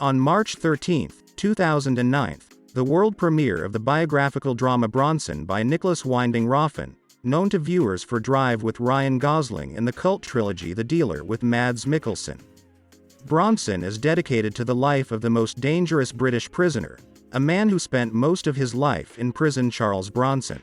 On March 13, 2009, the world premiere of the biographical drama Bronson by Nicholas Winding Refn, known to viewers for Drive with Ryan Gosling and the cult trilogy The Dealer with Mads Mikkelsen. Bronson is dedicated to the life of the most dangerous British prisoner, a man who spent most of his life in prison, Charles Bronson.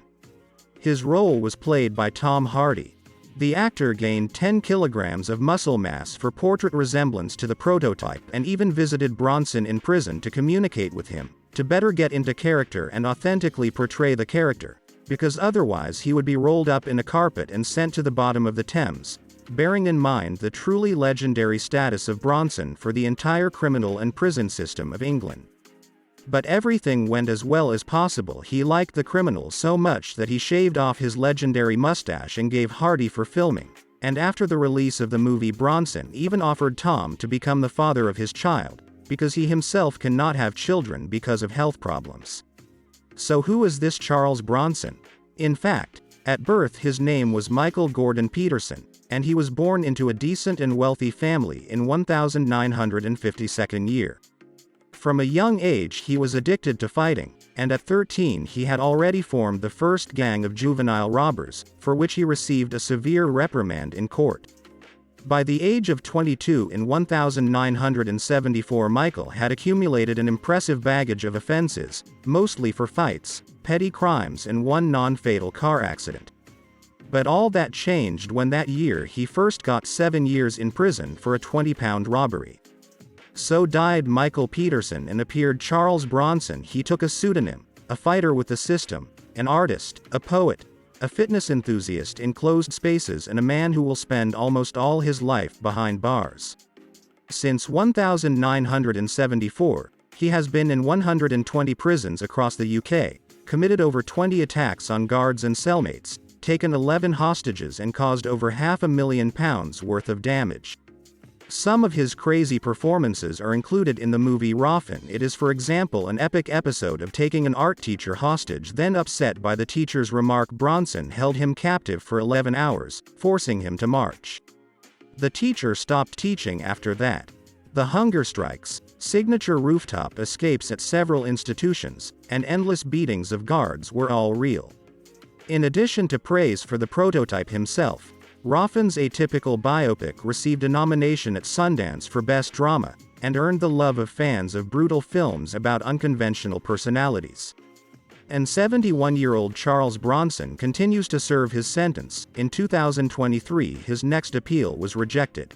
His role was played by Tom Hardy. The actor gained 10 kilograms of muscle mass for portrait resemblance to the prototype and even visited Bronson in prison to communicate with him, to better get into character and authentically portray the character, because otherwise he would be rolled up in a carpet and sent to the bottom of the Thames, bearing in mind the truly legendary status of Bronson for the entire criminal and prison system of England. But everything went as well as possible. He liked the criminal so much that he shaved off his legendary mustache and gave Hardy for filming, and after the release of the movie Bronson even offered Tom to become the father of his child, because he himself cannot have children because of health problems. So who is this Charles Bronson? In fact, at birth his name was Michael Gordon Peterson, and he was born into a decent and wealthy family in 1952nd year. From a young age he was addicted to fighting, and at 13 he had already formed the first gang of juvenile robbers, for which he received a severe reprimand in court. By the age of 22 in 1974 Michael had accumulated an impressive baggage of offenses, mostly for fights, petty crimes and one non-fatal car accident. But all that changed when that year he first got 7 years in prison for a £20 robbery. So died Michael Peterson and appeared Charles Bronson. He took a pseudonym, a fighter with the system, an artist, a poet, a fitness enthusiast in closed spaces and a man who will spend almost all his life behind bars. Since 1974, he has been in 120 prisons across the UK, committed over 20 attacks on guards and cellmates, taken 11 hostages and caused over £500,000 worth of damage. Some of his crazy performances are included in the movie Refn. It is, for example, an epic episode of taking an art teacher hostage, then upset by the teacher's remark Bronson held him captive for 11 hours, forcing him to march. The teacher stopped teaching after that. The hunger strikes, signature rooftop escapes at several institutions, and endless beatings of guards were all real. In addition to praise for the prototype himself, Refn's atypical biopic received a nomination at Sundance for Best Drama, and earned the love of fans of brutal films about unconventional personalities. And 71-year-old Charles Bronson continues to serve his sentence. In 2023 his next appeal was rejected.